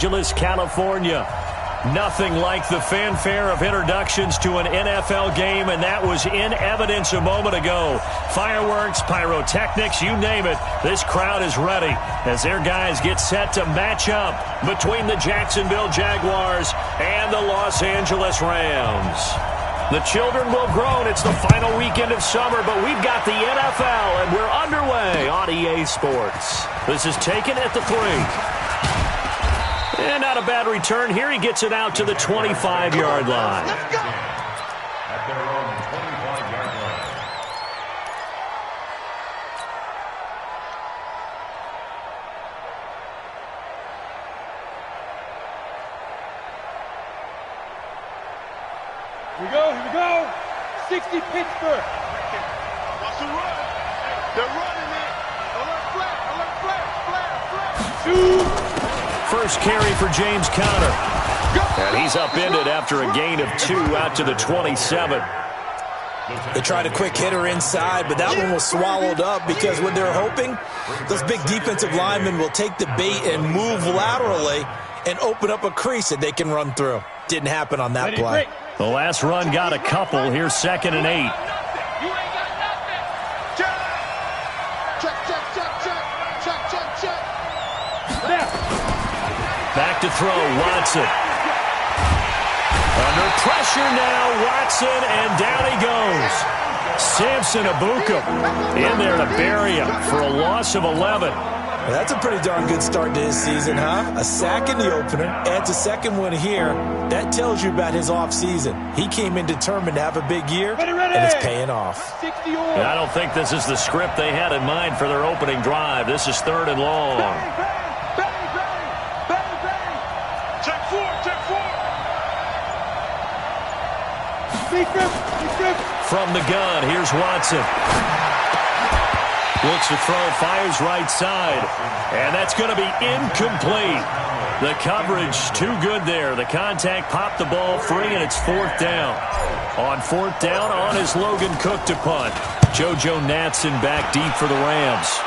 Angeles, California. Nothing like the fanfare of introductions to an NFL game, and that was in evidence a moment ago. Fireworks, pyrotechnics, you name it. This crowd is ready as their guys get set to match up between the Jacksonville Jaguars and the Los Angeles Rams. The children will groan. It's the final weekend of summer, but we've got the NFL, and we're underway on EA Sports. This is taken at the 3. And not a bad return here. He gets it out to the 25-yard line. Let's go. At their own 25-yard line. Here we go. 60 Pittsburgh. Watch the run. They're running it. Alert flat. Shoot. First carry for James Conner. And he's upended after a gain of 2 out to the 27. They tried a quick hitter inside, but that one was swallowed up because what they're hoping, those big defensive linemen will take the bait and move laterally and open up a crease that they can run through. Didn't happen on that play. The last run got a couple. Here's 2nd and 8. You ain't got nothing. Check. Back to throw, Watson. Under pressure now, Watson, and down he goes. Samson Abuka in there to bury him for a loss of 11. Well, that's a pretty darn good start to his season, huh? A sack in the opener, adds a second one here. That tells you about his offseason. He came in determined to have a big year, and it's paying off. And I don't think this is the script they had in mind for their opening drive. This is 3rd and long. From the gun, here's Watson. Looks to throw, fires right side. And that's going to be incomplete. The coverage too good there. The contact popped the ball free, and it's 4th down. On 4th down, on is Logan Cook to punt. JoJo Natson back deep for the Rams.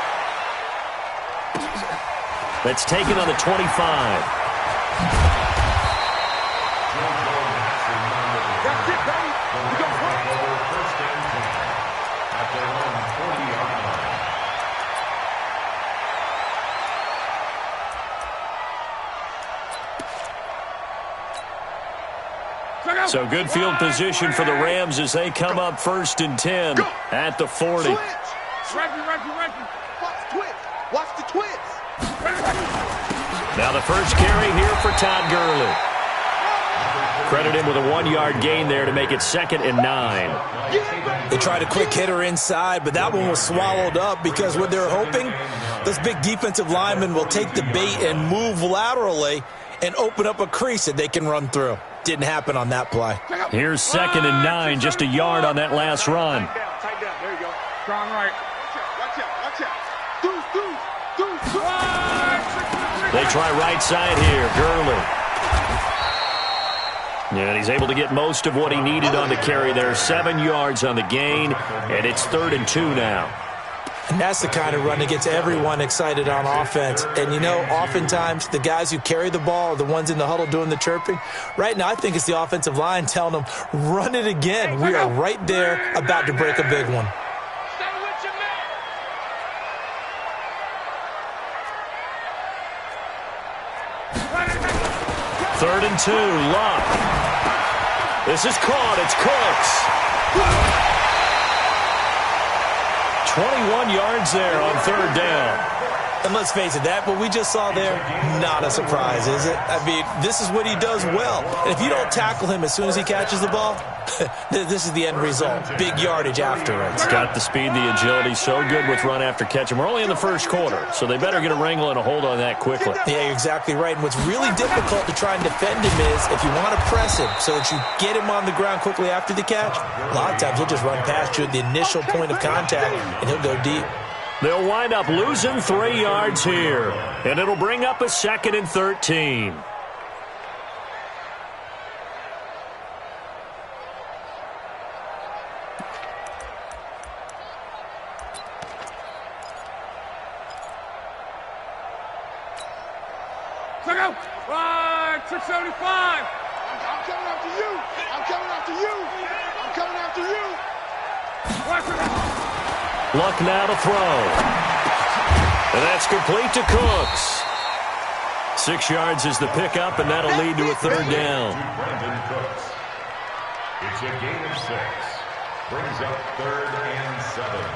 That's taken on the 25. So good field position for the Rams as they come up 1st and 10 at the 40. Switch. Watch the twitch. Now the first carry here for Todd Gurley. Credit him with a 1-yard gain there to make it 2nd and 9. They tried a quick hitter inside, but that one was swallowed up because what they're hoping, those big defensive linemen will take the bait and move laterally and open up a crease that they can run through. Didn't happen on that play. Here's 2nd and 9, just a yard on that last run. Tight down. There you go. Strong right. Watch out. Deuce. They try right side here. Gurley. And he's able to get most of what he needed on the carry there. 7 yards on the gain, and it's 3rd and 2 now. And that's the kind of run that gets everyone excited on offense. And, you know, oftentimes the guys who carry the ball are the ones in the huddle doing the chirping. Right now, I think it's the offensive line telling them, run it again. We are right there about to break a big one. Stay with your man. 3rd and 2, Luck. This is caught. It's Cooks. 21 yards there on 3rd down. And let's face it, that what we just saw there, not a surprise, is it? I mean, this is what he does well. And if you don't tackle him as soon as he catches the ball, this is the end result. Big yardage afterwards. Got the speed, the agility, so good with run after catch. And we're only in the first quarter, so they better get a wrangle and a hold on that quickly. Yeah, you're exactly right. And what's really difficult to try and defend him is if you want to press him so that you get him on the ground quickly after the catch, a lot of times he'll just run past you at the initial point of contact, and he'll go deep. They'll wind up losing 3 yards here, and it'll bring up a 2nd and 13. Look out! Inside 675. I'm coming after you. I'm coming after you. I'm coming after you. Watch it. Luck now to throw. And that's complete to Cooks. 6 yards is the pickup, and that'll lead to a third down. It's a gain of 6. Brings up 3rd and 7.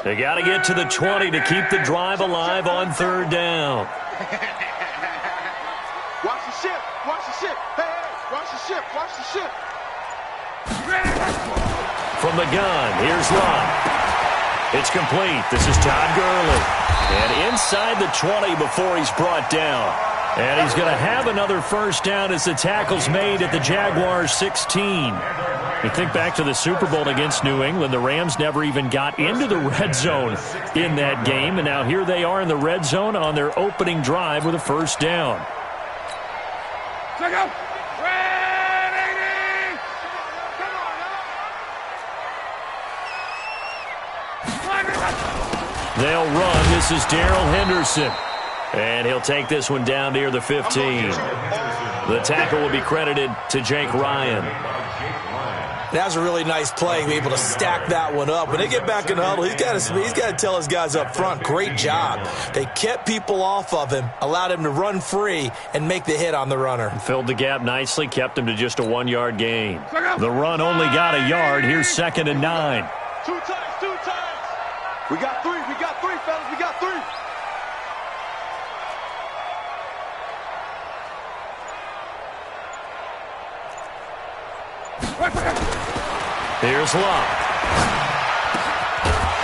They got to get to the 20 to keep the drive alive on 3rd down. Watch the ship. Watch the ship. Hey, hey, watch the ship. Watch the ship. From the gun, here's Luck. It's complete. This is Todd Gurley. And inside the 20 before he's brought down. And he's going to have another first down as the tackle's made at the Jaguars' 16. You think back to the Super Bowl against New England, the Rams never even got into the red zone in that game, and now here they are in the red zone on their opening drive with a first down. Check out. Ready. They'll run. This is Darrell Henderson. And he'll take this one down near the 15. The tackle will be credited to Jake Ryan. That was a really nice play, be able to stack that one up. When they get back in the huddle, he's got to tell his guys up front, great job. They kept people off of him, allowed him to run free, and make the hit on the runner. Filled the gap nicely, kept him to just a 1-yard gain. The run only got a yard. Here's 2nd and 9. Two times. We got three, fellas. We got 3. Here's Luck.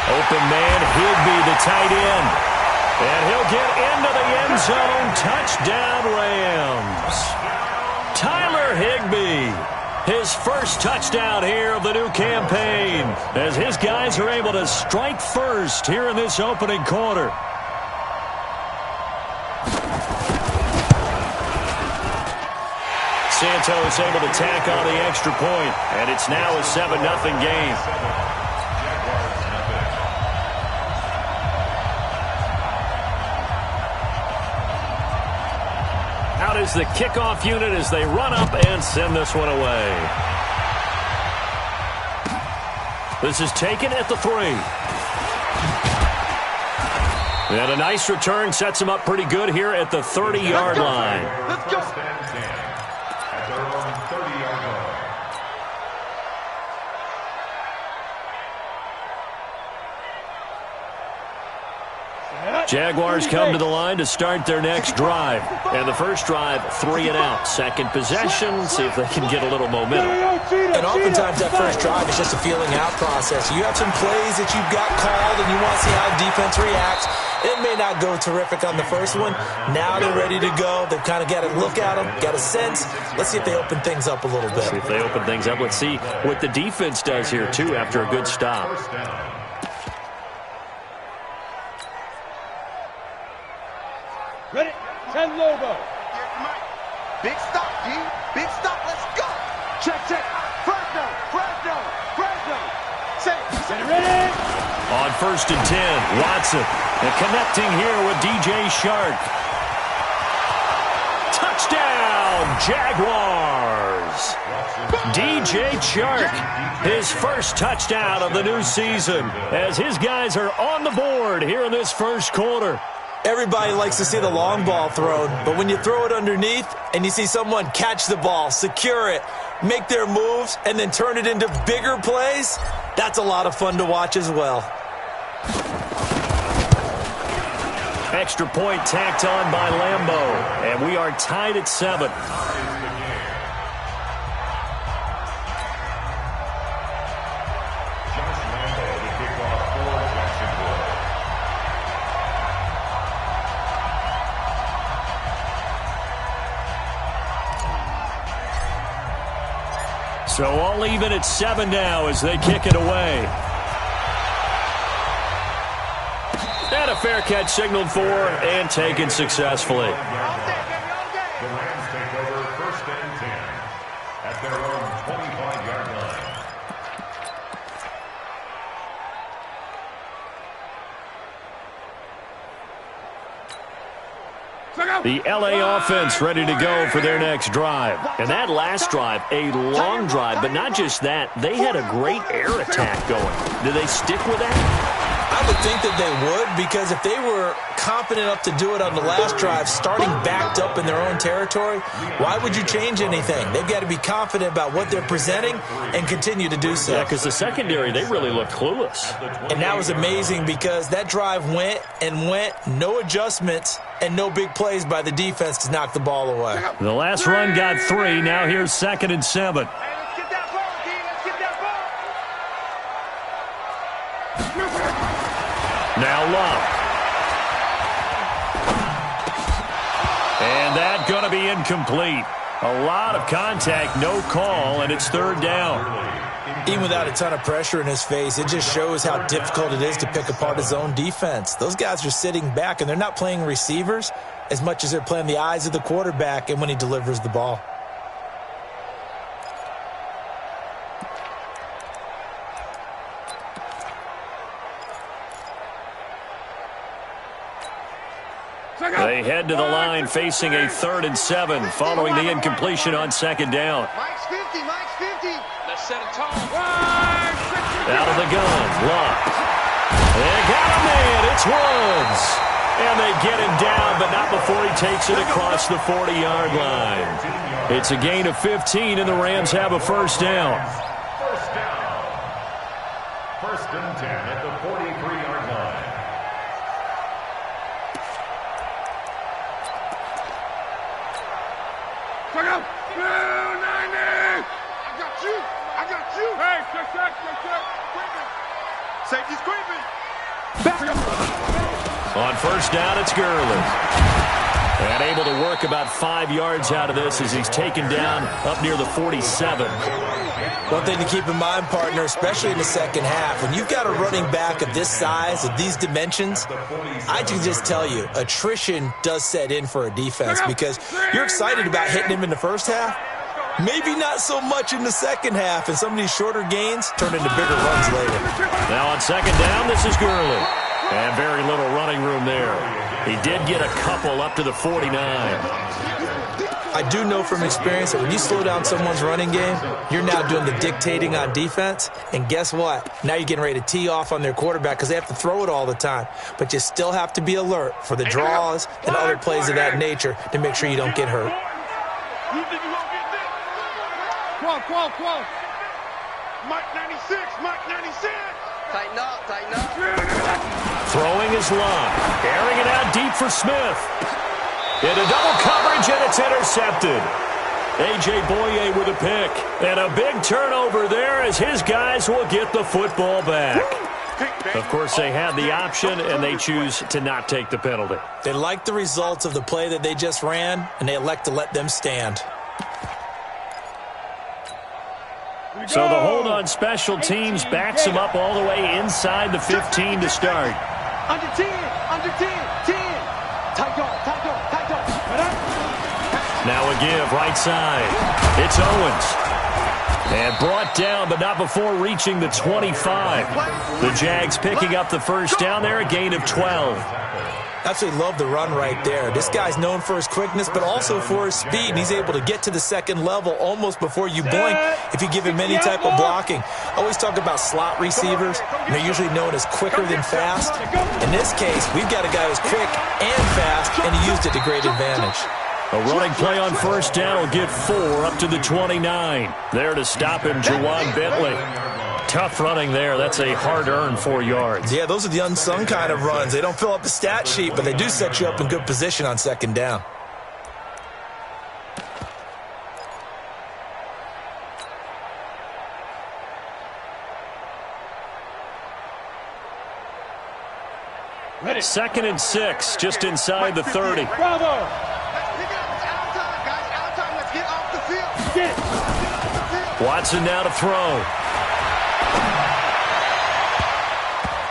Open man, Higbee, the tight end. And he'll get into the end zone. Touchdown, Rams. Tyler Higbee, his first touchdown here of the new campaign, as his guys are able to strike first here in this opening quarter. Santos able to tack on the extra point, and it's now a 7-0 game. Out is the kickoff unit as they run up and send this one away. This is taken at the 3. And a nice return sets him up pretty good here at the 30-yard line. Let's go. At their own 30-yard line. Jaguars come to the line to start their next drive. And the first drive, 3 and out. Second possession, see if they can get a little momentum. And oftentimes that first drive is just a feeling out process. You have some plays that you've got called and you want to see how the defense reacts. It may not go terrific on the first one. Now they're ready to go. They've kind of got to look at them, got a sense. Let's see if they open things up a little bit. See if they open things up. Let's see what the defense does here, too, after a good stop. Ready? 10 Lobo. Big stop, D. Big stop. Let's go. Check. Fresno. Say, ready? On 1st and 10, Watson. And connecting here with DJ Shark. Touchdown, Jaguars. DJ Chark, his first touchdown of the new season, as his guys are on the board here in this first quarter. Everybody likes to see the long ball thrown, but when you throw it underneath and you see someone catch the ball, secure it, make their moves, and then turn it into bigger plays, that's a lot of fun to watch as well. Extra point tacked on by Lambeau, and we are tied at 7. So all even at 7 now as they kick it away. And a fair catch signaled for and taken successfully. at their own 25-yard line. The LA offense ready to go for their next drive. And that last drive, a long drive, but not just that. They had a great air attack going. Do they stick with that? I would think that they would, because if they were confident enough to do it on the last drive, starting backed up in their own territory, why would you change anything? They've got to be confident about what they're presenting and continue to do so. Yeah, because the secondary, they really looked clueless. And that was amazing because that drive went and went, no adjustments, and no big plays by the defense to knock the ball away. The last run got 3. Now here's 2nd and 7. Now Love. And that going to be incomplete. A lot of contact, no call, and it's 3rd down. Even without a ton of pressure in his face, it just shows how difficult it is to pick apart his own defense. Those guys are sitting back, and they're not playing receivers as much as they're playing the eyes of the quarterback and when he delivers the ball. They head to the line facing a 3rd and 7 following the incompletion on 2nd down. Mike's 50, Mike's 50. Let's set a tone. Out of the gun, Love. They got him in. It's Woods. And they get him down, but not before he takes it across the 40-yard line. It's a gain of 15, and the Rams have a 1st down. First down. 1st and 10 at the 43-yard line. Check out. 90. I got you. I got you. Hey, check. Safety's creeping. On 1st down, it's Gurley. And able to work about 5 yards out of this as he's taken down up near the 47. One thing to keep in mind, partner, especially in the second half, when you've got a running back of this size, of these dimensions, I can just tell you, attrition does set in for a defense because you're excited about hitting him in the first half. Maybe not so much in the second half, and some of these shorter gains turn into bigger runs later. Now on 2nd down, this is Gurley. And very little running room there. He did get a couple up to the 49. I do know from experience that when you slow down someone's running game, you're now doing the dictating on defense. And guess what? Now you're getting ready to tee off on their quarterback because they have to throw it all the time. But you still have to be alert for the draws and other plays of that nature to make sure you don't get hurt. Qual. Mike 96, Mike 96. Tighten up. Throwing is Love. Airing it out deep for Smith. Into double coverage, and it's intercepted. A.J. Boye with a pick. And a big turnover there as his guys will get the football back. Of course, they have the option, and they choose to not take the penalty. They like the results of the play that they just ran, and they elect to let them stand. So the hold on special teams backs him up all the way inside the 15 to start. Under 10. 10. Tight dog. Now a give, right side. It's Owens. And brought down, but not before reaching the 25. The Jags picking up the 1st down there, a gain of 12. Absolutely love the run right there. This guy's known for his quickness, but also for his speed. And he's able to get to the 2nd level almost before you blink if you give him any type of blocking. I always talk about slot receivers, and they're usually known as quicker than fast. In this case, we've got a guy who's quick and fast, and he used it to great advantage. A running play on 1st down will get 4 up to the 29. There to stop him, Jawan Bentley. Tough running there. That's a hard-earned 4 yards. Yeah, those are the unsung kind of runs. They don't fill up the stat sheet, but they do set you up in good position on 2nd down. Ready. 2nd and 6, just inside the 30. Bravo. Watson now to throw.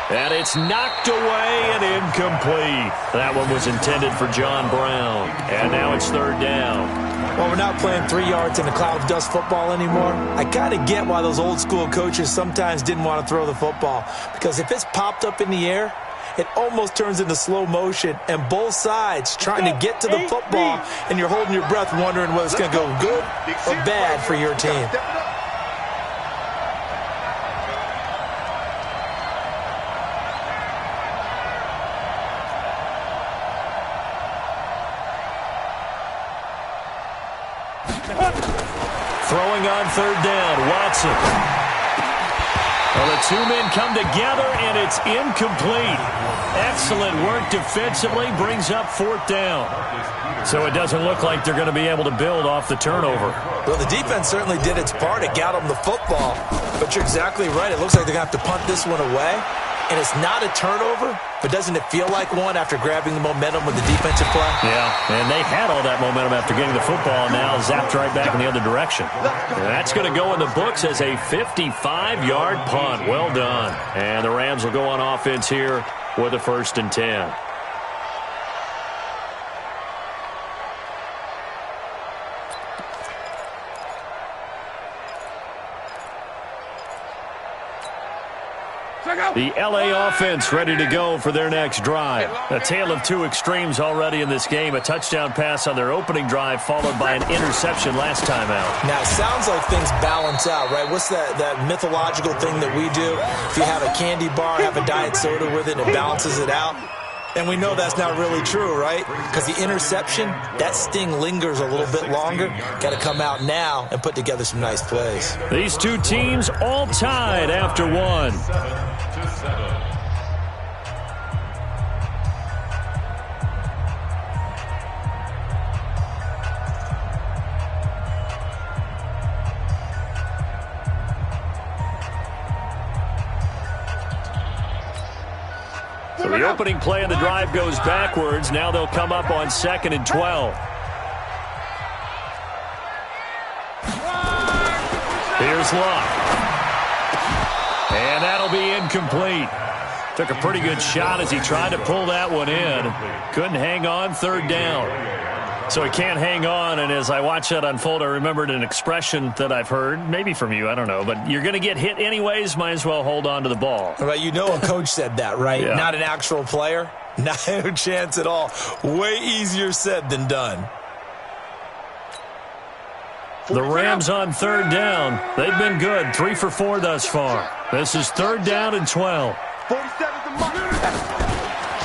And it's knocked away and incomplete. That one was intended for John Brown. And now it's 3rd down. Well, we're not playing 3 yards in a cloud of dust football anymore. I kind of get why those old school coaches sometimes didn't want to throw the football, because if it's popped up in the air, it almost turns into slow motion, and both sides trying to get to the football, and you're holding your breath wondering whether it's going to go good or bad for your team. Throwing on third down, Watson. Well, the two men come together, and it's incomplete. Excellent work defensively, brings up fourth down. So it doesn't look like they're going to be able to build off the turnover. Well, the defense certainly did its part. It got them the football. But you're exactly right. It looks like they're going to have to punt this one away. And it's not a turnover, but doesn't it feel like one after grabbing the momentum with the defensive play? Yeah, and they had all that momentum after getting the football, and now zapped right back in the other direction. And that's going to go in the books as a 55-yard punt. Well done. And the Rams will go on offense here with a 1st and 10. The LA offense ready to go for their next drive. A tale of two extremes already in this game. A touchdown pass on their opening drive followed by an interception last time out. Now, it sounds like things balance out, right? What's that mythological thing that we do? If you have a candy bar, have a diet soda with it, it balances it out. And we know that's not really true, right? Because the interception, that sting lingers a little bit longer. Got to come out now and put together some nice plays. These two teams all tied after one. 7-7. So the opening play of the drive goes backwards. Now they'll come up on 2nd and 12. Here's Luck. And that'll be incomplete. Took a pretty good shot as he tried to pull that one in. Couldn't hang on, 3rd down. So he can't hang on, and as I watch that unfold, I remembered an expression that I've heard, maybe from you, I don't know, but you're going to get hit anyways, might as well hold on to the ball. Right, you know a coach said that, right? Yeah. Not an actual player? No chance at all. Way easier said than done. The Rams on 3rd down. They've been good, 3 for 4 thus far. This is 3rd down and 12. 47's the mark.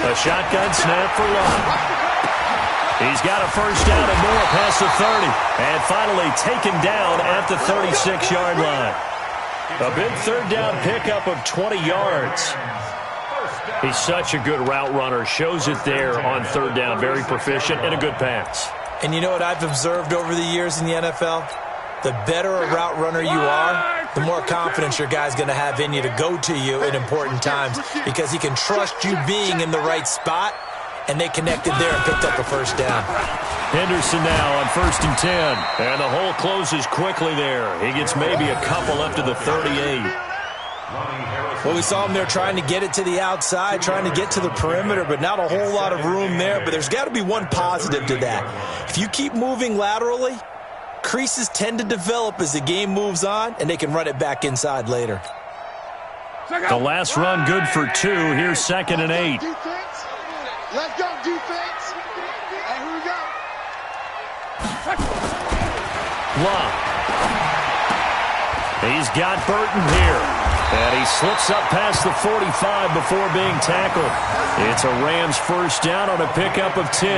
A shotgun snap for Luck. He's got a 1st down and more past the 30. And finally taken down at the 36-yard line. A big 3rd down pickup of 20 yards. He's such a good route runner. Shows it there on 3rd down. Very proficient and a good pass. And you know what I've observed over the years in the NFL? The better a route runner you are, the more confidence your guy's going to have in you to go to you at important times because he can trust you being in the right spot. And they connected there and picked up a 1st down. Henderson now on 1st and 10. And the hole closes quickly there. He gets maybe a couple up to the 38. Well, we saw him there trying to get it to the outside, trying to get to the perimeter, but not a whole lot of room there. But there's got to be one positive to that. If you keep moving laterally, creases tend to develop as the game moves on, and they can run it back inside later. The last run good for 2. Here's 2nd and 8. Let's go, defense. And here we go. Luck. He's got Burton here. And he slips up past the 45 before being tackled. It's a Rams 1st down on a pickup of 10.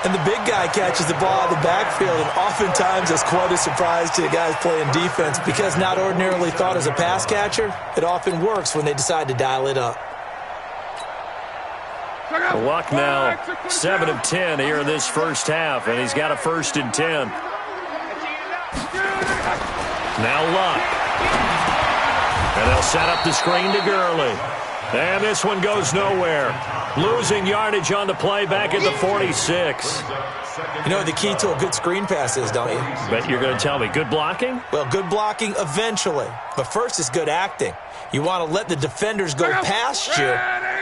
And the big guy catches the ball out of the backfield, and oftentimes that's quite a surprise to the guys playing defense because not ordinarily thought as a pass catcher, it often works when they decide to dial it up. Luck now 7 of 10 here in this 1st half, and he's got a 1st and 10. Now Luck. And they'll set up the screen to Gurley. And this one goes nowhere. Losing yardage on the play back at the 46. You know what the key to a good screen pass is, don't you? Bet you're going to tell me. Good blocking? Well, good blocking eventually. But first is good acting. You want to let the defenders go past you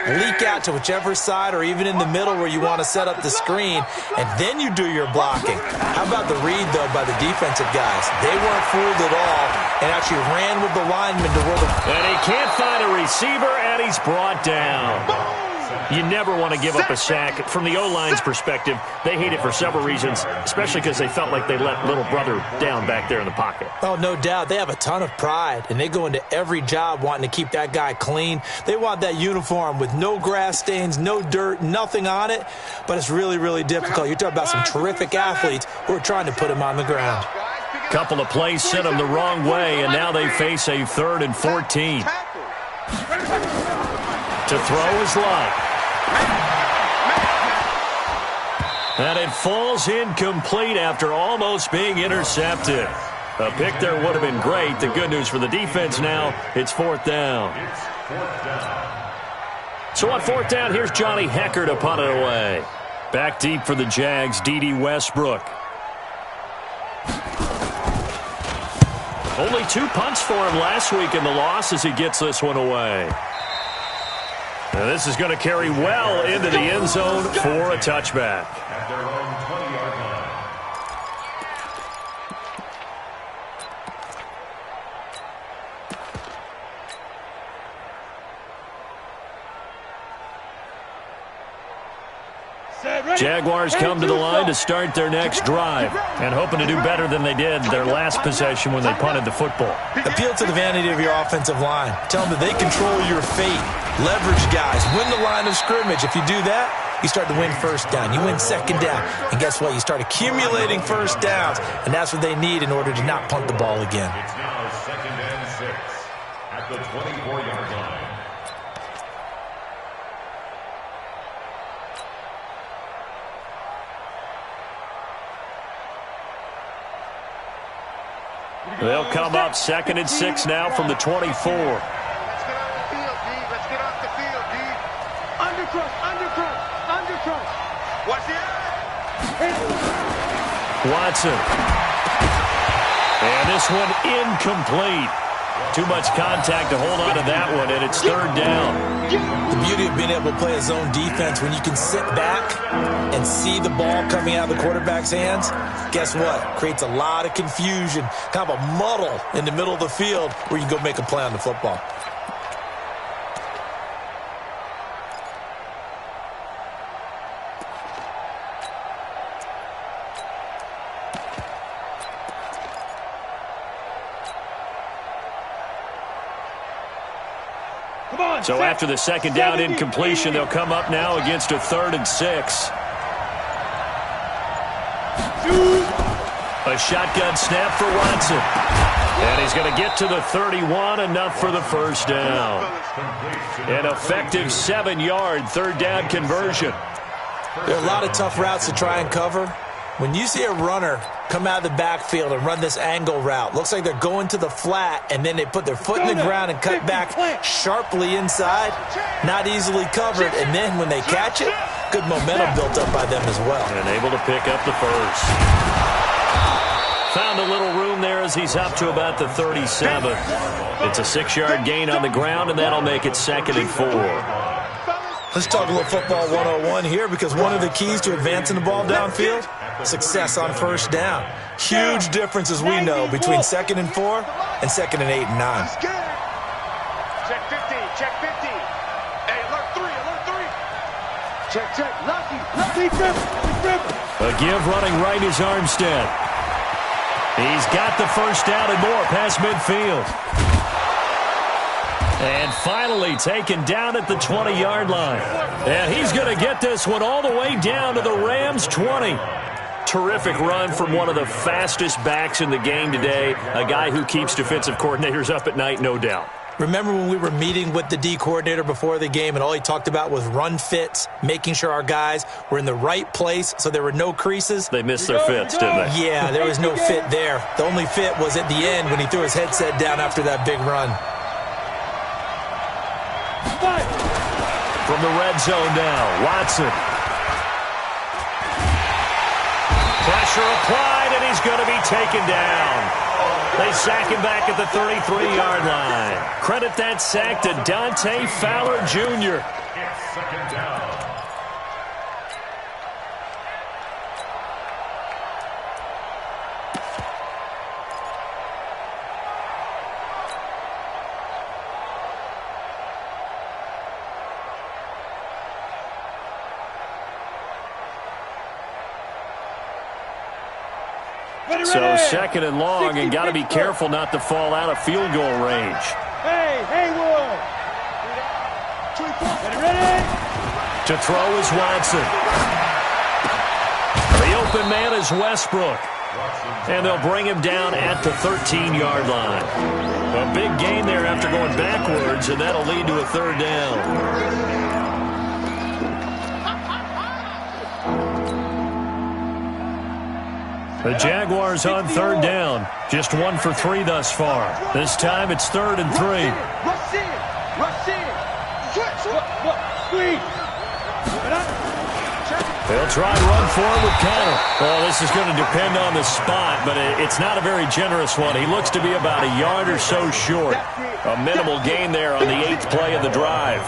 leak out to whichever side or even in the middle where you want to set up the screen, and then you do your blocking. How about the read, though, by the defensive guys? They weren't fooled at all and actually ran with the lineman to where the... And he can't find a receiver, and he's brought down. You never want to give up a sack. From the O-line's perspective, they hate it for several reasons, especially because they felt like they let little brother down back there in the pocket. Oh, no doubt. They have a ton of pride, and they go into every job wanting to keep that guy clean. They want that uniform with no grass stains, no dirt, nothing on it, but it's really, really difficult. You're talking about some terrific athletes who are trying to put him on the ground. Couple of plays sent them the wrong way, and now they face a 3rd and 14. To throw is Love. And it falls incomplete after almost being intercepted. A pick there would have been great. The good news for the defense now, it's 4th down. So on 4th down, here's Johnny Hecker to punt it away. Back deep for the Jags, D.D. Westbrook. Only 2 punts for him last week in the loss as he gets this one away. And this is going to carry well into the end zone for a touchback. At their own 20-yard line. Jaguars come to the line to start their next drive and hoping to do better than they did their last possession when they punted the football. Appeal to the vanity of your offensive line. Tell them that they control your fate. Leverage guys. Win the line of scrimmage. If you do that, you start to win first down. You win second down. And guess what? You start accumulating first downs. And that's what they need in order to not punt the ball again. It's now 2nd and 6 at the 24-yard line. They'll come up 2nd and 6 now from the 24. Let's get off the field, D. Let's get off the field, D. Undercross, undercross, undercross. Watch the Watson. And this one incomplete. Too much contact to hold on to that one, and it's 3rd down. The beauty of being able to play a zone defense when you can sit back and see the ball coming out of the quarterback's hands, guess what? Creates a lot of confusion, kind of a muddle in the middle of the field where you can go make a play on the football. So after the 2nd down incompletion, they'll come up now against a 3rd and 6. A shotgun snap for Watson. And he's going to get to the 31, enough for the first down. An effective 7-yard 3rd down conversion. There are a lot of tough routes to try and cover. When you see a runner come out of the backfield and run this angle route, looks like they're going to the flat, and then they put their foot in the ground and cut back sharply inside, not easily covered, and then when they catch it, good momentum built up by them as well. And able to pick up the first. Found a little room there as he's up to about the 37. It's a 6-yard gain on the ground, and that'll make it 2nd and 4. Let's talk a little football 101 here, because one of the keys to advancing the ball downfield, success on first down. Huge difference, as we know, between 2nd and 4 and 2nd and 8 and 9. check 15, check 15. Hey, alert 3, alert 3. Check, check, Lucky, grip. A give running right is Armstead. He's got the first down and more past midfield. And finally taken down at the 20-yard line. And he's going to get this one all the way down to the Rams' 20. Terrific run from one of the fastest backs in the game today. A guy who keeps defensive coordinators up at night, no doubt. Remember when we were meeting with the D coordinator before the game and all he talked about was run fits, making sure our guys were in the right place so there were no creases? They missed their fits, didn't they? Yeah, there was no fit there. The only fit was at the end when he threw his headset down after that big run. From the red zone now, Watson. Pressure applied, and he's going to be taken down. They sack him back at the 33-yard line. Credit that sack to Dante Fowler Jr. It's second down. So second and long, and got to be careful not to fall out of field goal range. Hey, Haywood. Ready? To throw is Watson. The open man is Westbrook. And they'll bring him down at the 13-yard line. A big gain there after going backwards, and that'll lead to a third down. The Jaguars on third down. Just 1 for 3 thus far. This time it's 3rd and 3. Rush in. Rush in. Squeeze. They'll try and run forward with Connor. Well, this is going to depend on the spot, but it's not a very generous one. He looks to be about a yard or so short. A minimal gain there on the 8th play of the drive.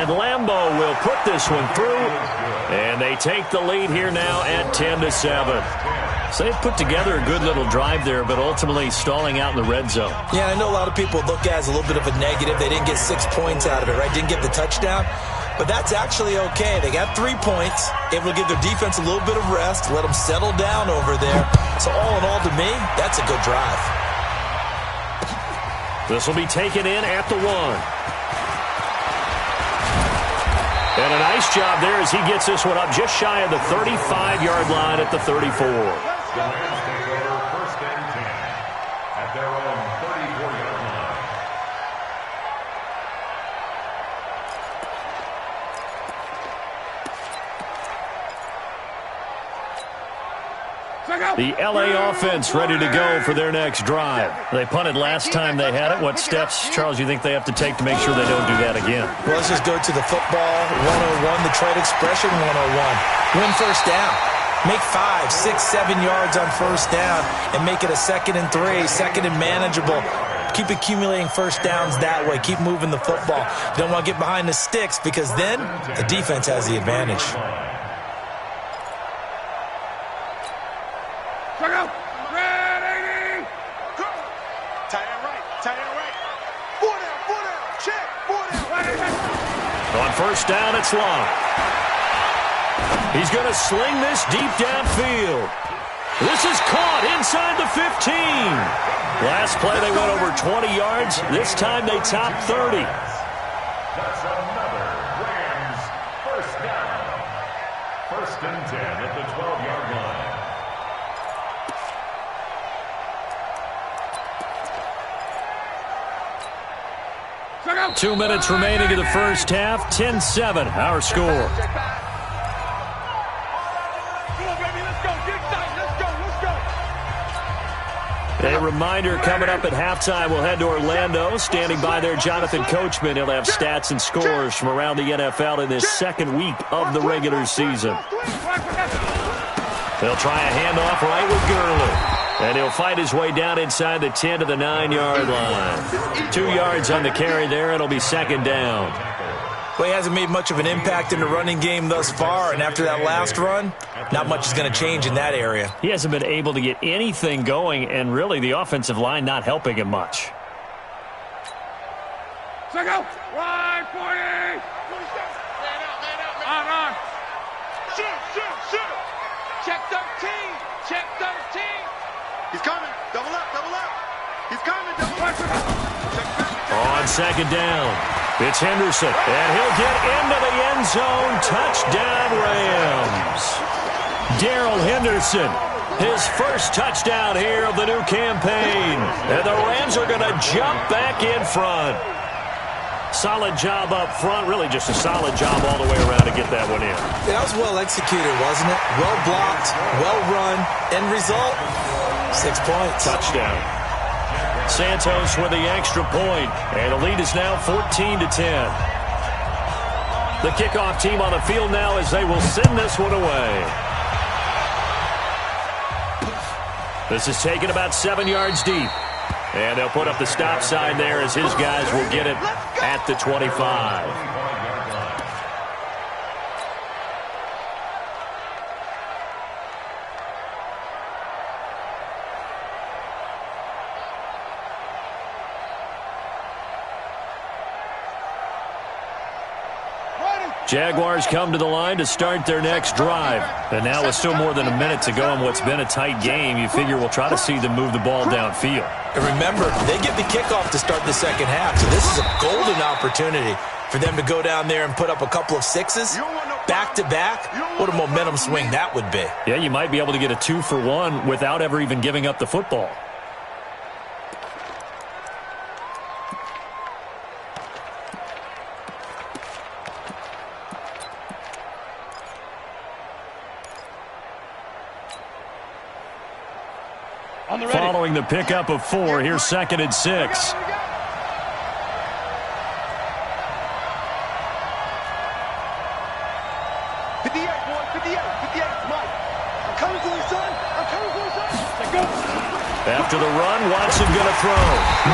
And Lambeau will put this one through, and they take the lead here now at 10-7. So they've put together a good little drive there, but ultimately stalling out in the red zone. Yeah, I know a lot of people look at it as a little bit of a negative. They didn't get 6 points out of it, right? Didn't get the touchdown. But that's actually okay. They got 3 points, able to give their defense a little bit of rest, let them settle down over there. So all in all, to me, that's a good drive. This will be taken in at the 1. And a nice job there as he gets this one up just shy of the 35-yard line at the 34. The Rams take over 1st and 10 at their own 34-yard line. The L.A. offense ready to go for their next drive. They punted last time they had it. What steps, Charles, you think they have to take to make sure they don't do that again? Well, let's just go to the football 101, the trade expression 101. Win first down. Make 5, 6, 7 yards on first down and make it a 2nd and 3, 2nd and manageable. Keep accumulating first downs that way. Keep moving the football. You don't want to get behind the sticks because then the defense has the advantage. Ready? Tight end right. Tight end right. 4 down. 4 down. Check. 4 down. On first down, it's Long. He's going to sling this deep downfield. This is caught inside the 15. Last play, they went over 20 yards. This time, they topped 30. That's another Rams first down. 1st and 10 at the 12-yard line. Out. 2 minutes remaining in the first half. 10-7, our score. A reminder, coming up at halftime, we'll head to Orlando. Standing by there, Jonathan Coachman. He'll have stats and scores from around the NFL in this second week of the regular season. They'll try a handoff right with Gurley. And he'll fight his way down inside the 10 to the 9-yard line. 2 yards on the carry there. It'll be 2nd down. Well, he hasn't made much of an impact in the running game thus far, and after that last run, not much is going to change in that area. He hasn't been able to get anything going, and really the offensive line not helping him much. Check out. Wide 40. On. Shoot. Check 13. Check 13. He's coming. Double up. He's coming. Double up. On 2nd down, it's Henderson, and he'll get into the end zone. Touchdown, Rams. Darrell Henderson, his first touchdown here of the new campaign. And the Rams are going to jump back in front. Solid job up front, really just a solid job all the way around to get that one in. Yeah, that was well executed, wasn't it? Well blocked, well run, end result, 6 points. Touchdown. Santos with the extra point, and the lead is now 14-10. The kickoff team on the field now as they will send this one away. This is taken about 7 yards deep. And they'll put up the stop sign there as his guys will get it at the 25. Jaguars come to the line to start their next drive. And now with still more than a minute to go in what's been a tight game, you figure we'll try to see them move the ball downfield. And remember, they get the kickoff to start the second half, so this is a golden opportunity for them to go down there and put up a couple of sixes back-to-back. What a momentum swing that would be. Yeah, you might be able to get a 2-for-1 without ever even giving up the football. Following the pickup of 4, here's 2nd and 6. 58, boy, 58, Mike. I'm coming for you, son. I'm coming for you, son. Let's go. After the run, Watson going to throw.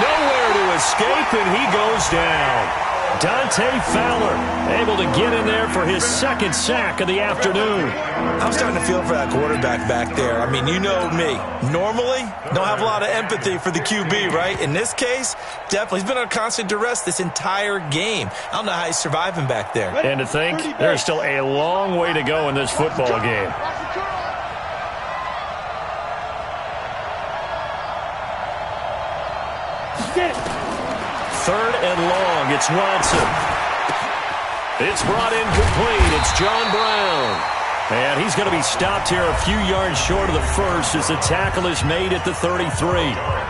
Nowhere to escape, and he goes down. Dante Fowler able to get in there for his 2nd sack of the afternoon. I'm starting to feel for that quarterback back there. I mean, you know me. Normally, don't have a lot of empathy for the QB, right? In this case, definitely. He's been on constant duress this entire game. I don't know how he's surviving back there. And to think, there's still a long way to go in this football game. Third and long. It's Watson. It's brought in complete. It's John Brown. And he's going to be stopped here a few yards short of the first as the tackle is made at the 33.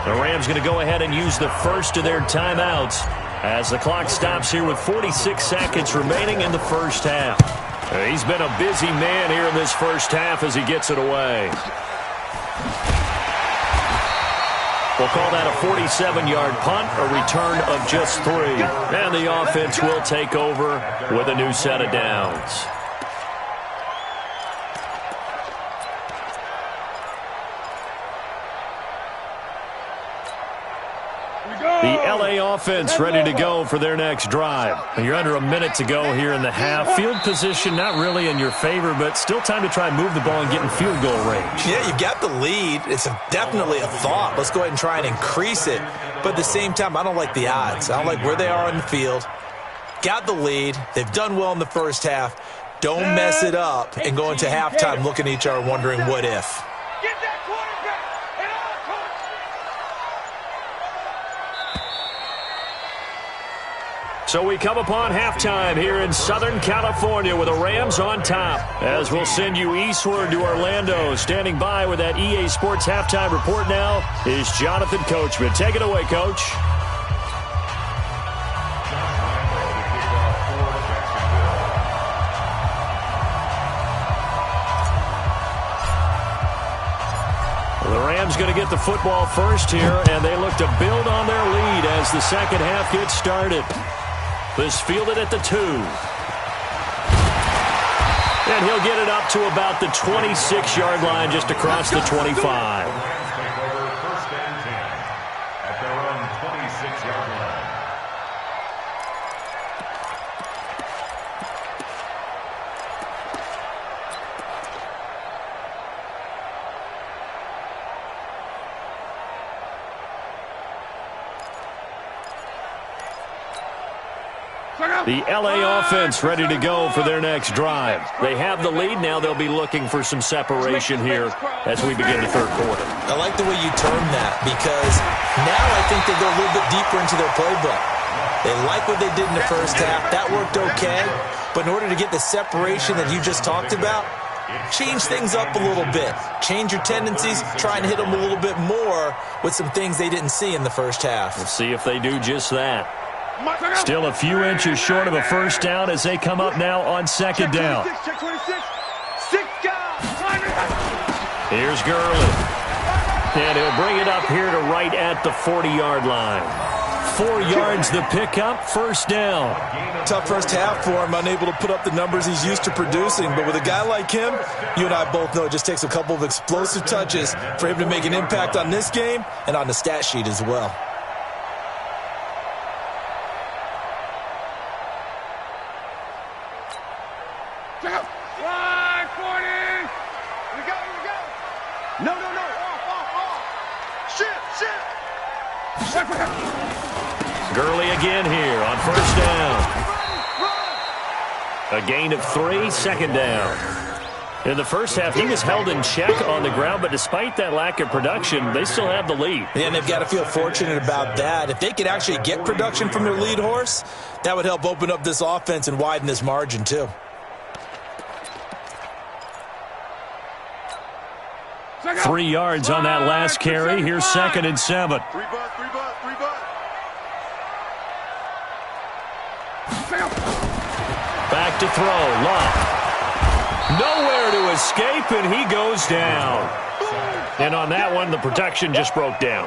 The Rams going to go ahead and use the first of their timeouts as the clock stops here with 46 seconds remaining in the first half. He's been a busy man here in this first half as he gets it away. We'll call that a 47-yard punt, a return of just 3. And the offense will take over with a new set of downs. The LA offense ready to go for their next drive. And you're under a minute to go here in the half. Field position not really in your favor, but still time to try and move the ball and get in field goal range. Yeah, you've got the lead. It's definitely a thought. Let's go ahead and try and increase it. But at the same time, I don't like the odds. I don't like where they are on the field. Got the lead. They've done well in the first half. Don't mess it up and go into halftime looking at each other wondering what if. So we come upon halftime here in Southern California with the Rams on top. As we'll send you eastward to Orlando. Standing by with that EA Sports halftime report now is Jonathan Coachman. Take it away, Coach. The Rams going to get the football first here, and they look to build on their lead as the second half gets started. This fielded at the 2. And he'll get it up to about the 26-yard line just across the 25. First and 10 at their own 26-yard line. The LA offense ready to go for their next drive. They have the lead. Now they'll be looking for some separation here as we begin the third quarter. I like the way you term that because now I think they go a little bit deeper into their playbook. They like what they did in the first half. That worked okay. But in order to get the separation that you just talked about, change things up a little bit. Change your tendencies. Try and hit them a little bit more with some things they didn't see in the first half. We'll see if they do just that. Still a few inches short of a first down as they come up now on second down. Here's Gurley. And he'll bring it up here to right at the 40-yard line. 4 yards the pickup, first down. Tough first half for him, unable to put up the numbers he's used to producing. But with a guy like him, you and I both know it just takes a couple of explosive touches for him to make an impact on this game and on the stat sheet as well. Line 40. We go. No. Off. Shift. Gurley again here on first down. A gain of 3, second down. In the first half, he was held in check on the ground, but despite that lack of production, they still have the lead. And they've got to feel fortunate about that. If they could actually get production from their lead horse, that would help open up this offense and widen this margin too. Second. 3 yards on that last carry. Here's 2nd and 7. 3 butt. Back to throw. Love. Nowhere to escape, and he goes down. And on that one, the protection just broke down.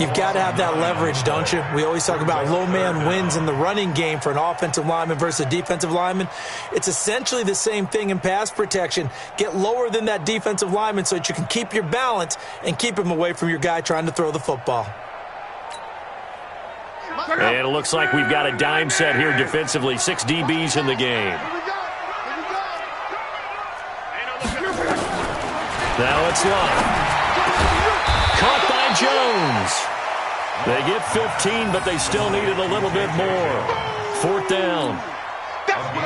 You've got to have that leverage, don't you? We always talk about low man wins in the running game for an offensive lineman versus a defensive lineman. It's essentially the same thing in pass protection. Get lower than that defensive lineman so that you can keep your balance and keep him away from your guy trying to throw the football. And it looks like we've got a dime set here defensively. 6 DBs in the game. Now it's Love. Caught by Jones. They get 15, but they still needed a little bit more. 4th down.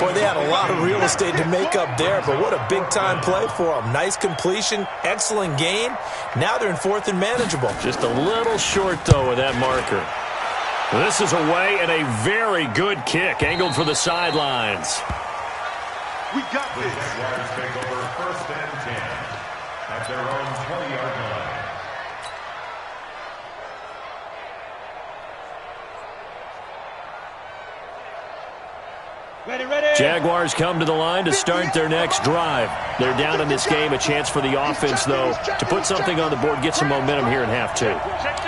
Boy, they had a lot of real estate to make up there, but what a big-time play for them. Nice completion, excellent gain. Now they're in 4th and manageable. Just a little short, though, with that marker. This is away and a very good kick, angled for the sidelines. We got The this. Jaguars take over 1st and 10 at their own 20-yard line. Ready. Jaguars come to the line to start their next drive. They're down in this game. A chance for the offense, though, to put something on the board, get some momentum here in half 2.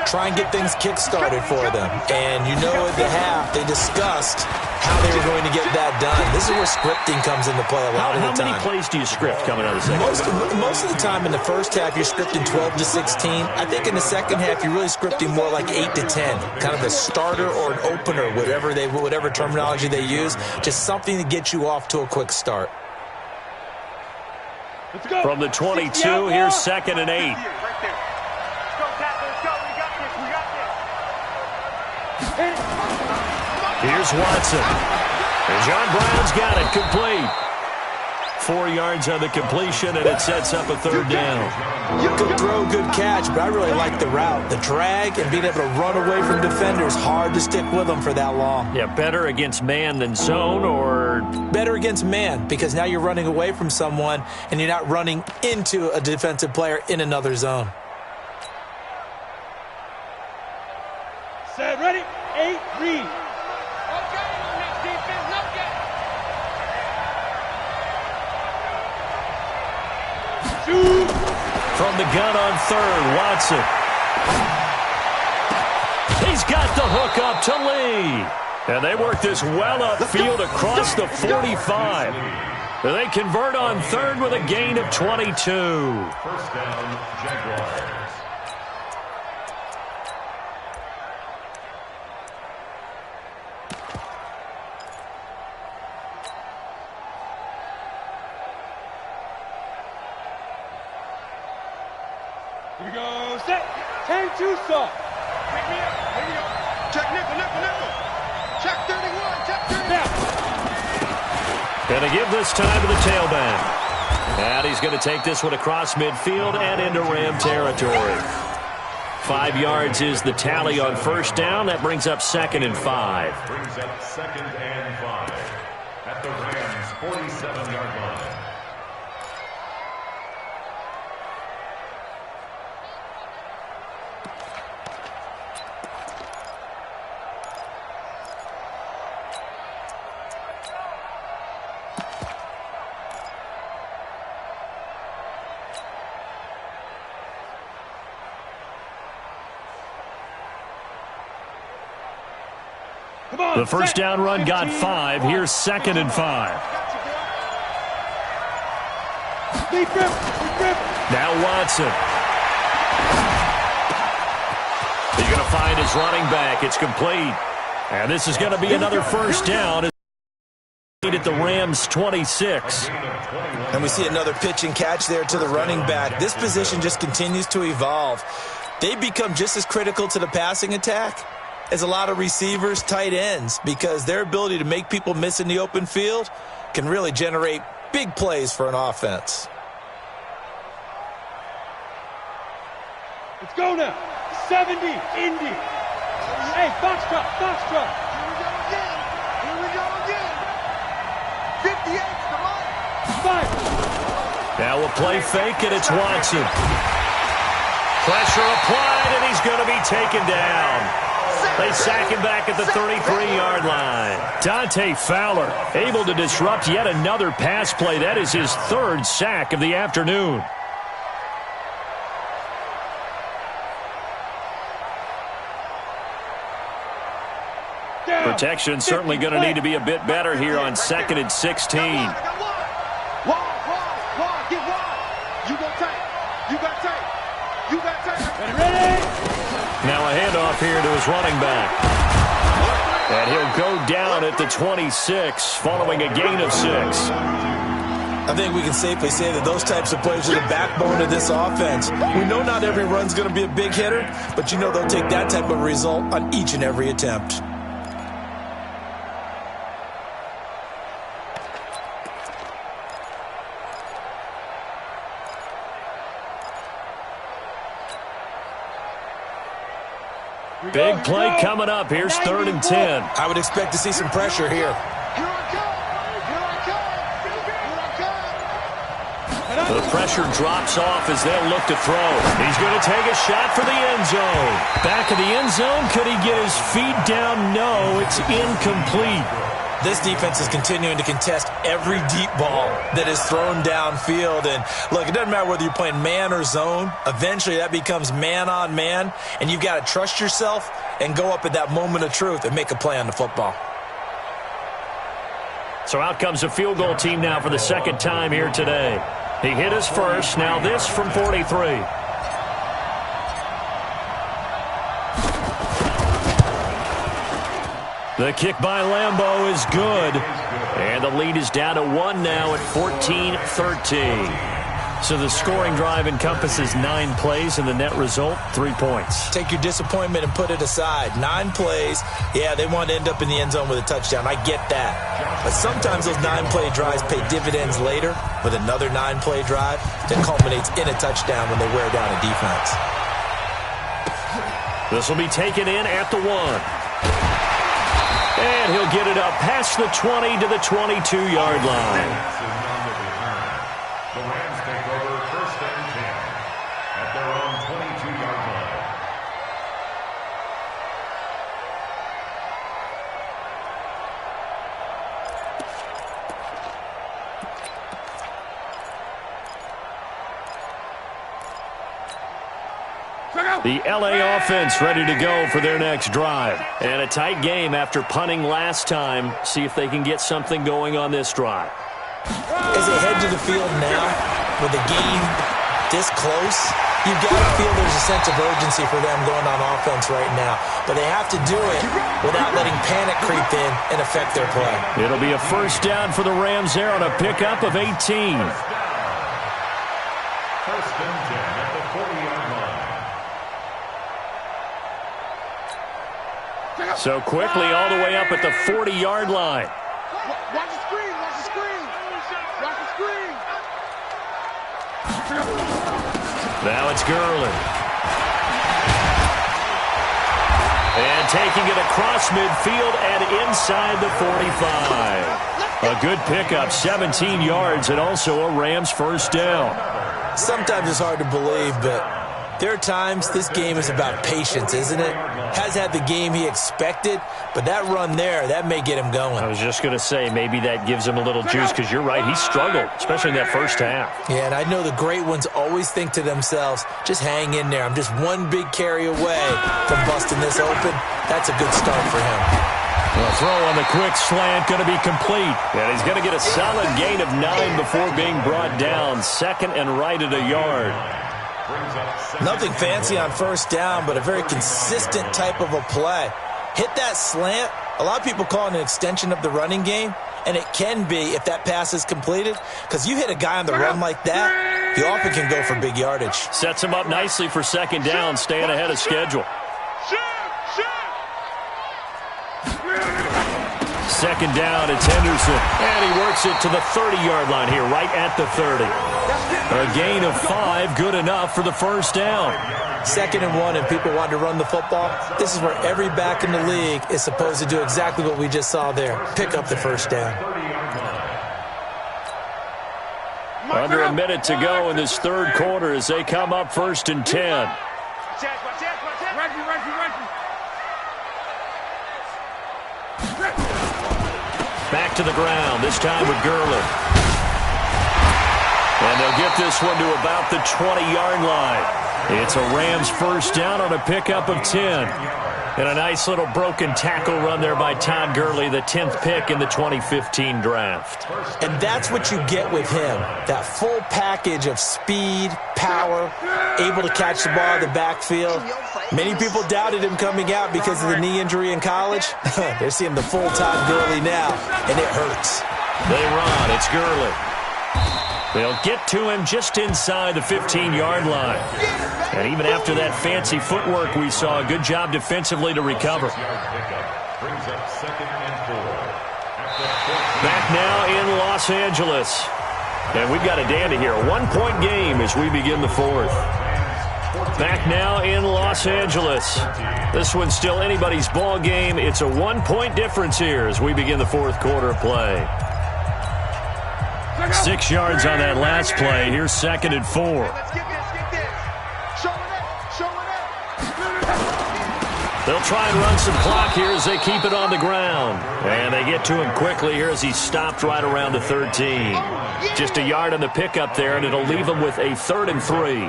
Try and get things kick-started for them. And you know at the half, they discussed how they were going to get that done. This is where scripting comes into play a lot of the time. How many plays do you script coming out of the second half? Most of the time in the first half, you're scripting 12 to 16. I think in the second half, you're really scripting more like 8 to 10. Kind of a starter or an opener, whatever terminology they use. Just something to get you off to a quick start. Let's go. From the 22, here's 2nd and 8. Right there. Let's go, Cat. Let's go. We got this. Here's Watson. And John Brown's got it complete. 4 yards on the completion, and it sets up a 3rd down. Good throw, good catch, but I really like the route. The drag and being able to run away from defenders, hard to stick with them for that long. Yeah, better against man than zone, or? Better against man, because now you're running away from someone, and you're not running into a defensive player in another zone. Set, ready, 8, read. From the gun on 3rd, Watson. He's got the hook up to Lee. And they work this well upfield across the 45. They convert on 3rd with a gain of 22. 1st down, Jaguars. Here we go, set, 10-2 soft. Pick me up. Check nickel. Check 31. Check 31. Gonna give this time to the tailback. And he's going to take this one across midfield and into Ram territory. 5 yards is the tally on 1st down. That brings up 2nd and 5. Brings up 2nd and 5 at the Rams' 47-yard line. The first down run got 5. Here's 2nd and 5. Now Watson. He's going to find his running back. It's complete. And this is going to be another first down at the Rams' 26. And we see another pitch and catch there to the running back. This position just continues to evolve. They become just as critical to the passing attack as a lot of receivers, tight ends, because their ability to make people miss in the open field can really generate big plays for an offense. Let's go now. 70, Indy. Hey, Foxtrot. Here we go again. 58 to Mike. 5. Now we'll play fake, and it's Watson. Pressure applied, and he's going to be taken down. They sack him back at the 33-yard line. Dante Fowler able to disrupt yet another pass play. That is his 3rd sack of the afternoon. Protection certainly going to need to be a bit better here on 2nd and 16. Wide. Get wide. You got tape. Ready? Now a handoff here to his running back. And he'll go down at the 26 following a gain of 6. I think we can safely say that those types of plays are the backbone of this offense. We know not every run's going to be a big hitter, but you know they'll take that type of result on each and every attempt. Big play coming up. Here's 3rd and 10. I would expect to see some pressure here. Here I come. The pressure drops off as they'll look to throw. He's going to take a shot for the end zone. Back of the end zone. Could he get his feet down? No, it's incomplete. This defense is continuing to contest every deep ball that is thrown downfield. And, look, it doesn't matter whether you're playing man or zone. Eventually, that becomes man-on-man, and you've got to trust yourself and go up at that moment of truth and make a play on the football. So out comes a field goal team now for the 2nd time here today. He hit his first. Now this from 43. The kick by Lambeau is good. And the lead is down to 1 now at 14-13. So the scoring drive encompasses 9 plays, and the net result, 3 points. Take your disappointment and put it aside. 9 plays, yeah, they want to end up in the end zone with a touchdown. I get that. But sometimes those 9-play drives pay dividends later with another 9-play drive that culminates in a touchdown when they wear down a defense. This will be taken in at the 1. And he'll get it up past the 20 to the 22-yard line. The Rams take over 1st and 10 at their own 22-yard line. The L.A. offense ready to go for their next drive. And a tight game after punting last time. See if they can get something going on this drive. As they head to the field now, with the game this close, you've got to feel there's a sense of urgency for them going on offense right now. But they have to do it without letting panic creep in and affect their play. It'll be a first down for the Rams there on a pickup of 18. 1st and 10 at the 40-yard line. So quickly all the way up at the 40-yard line. Watch the screen. Now it's Gurley. And taking it across midfield and inside the 45. A good pickup, 17 yards, and also a Rams first down. Sometimes it's hard to believe, but there are times this game is about patience, isn't it? Has had the game he expected, but that run there, that may get him going. I was just going to say, maybe that gives him a little juice, because you're right, he struggled, especially in that first half. Yeah, and I know the great ones always think to themselves, just hang in there. I'm just one big carry away from busting this open. That's a good start for him. The throw on the quick slant going to be complete. And he's going to get a solid gain of 9 before being brought down. Second and right at a yard. Nothing fancy on first down, but a very consistent type of a play. Hit that slant. A lot of people call it an extension of the running game, and it can be if that pass is completed, because you hit a guy on the run like that, you often can go for big yardage. Sets him up nicely for second down, staying ahead of schedule. Second down, it's Henderson. And he works it to the 30-yard line here, right at the 30. A gain of 5, good enough for the first down. 2nd and 1, and people want to run the football. This is where every back in the league is supposed to do exactly what we just saw there. Pick up the first down. Under a minute to go in this third quarter as they come up 1st and 10. Back to the ground, this time with Gurley. And they'll get this one to about the 20-yard line. It's a Rams first down on a pickup of 10. And a nice little broken tackle run there by Todd Gurley, the 10th pick in the 2015 draft. And that's what you get with him, that full package of speed, power, able to catch the ball in the backfield. Many people doubted him coming out because of the knee injury in college. They're seeing the full Todd Gurley now, and it hurts. They run. It's Gurley. They'll get to him just inside the 15-yard line. And even after that fancy footwork we saw, a good job defensively to recover. Back now in Los Angeles. And we've got a dandy here. A 1-point game as we begin the fourth. Back now in Los Angeles. This one's still anybody's ball game. It's a 1-point difference here as we begin the fourth quarter of play. 6 yards on that last play. Here's 2nd and 4. They'll try and run some clock here as they keep it on the ground. And they get to him quickly here as he stopped right around the 13. Just a yard on the pickup there, and it'll leave him with a 3rd and 3.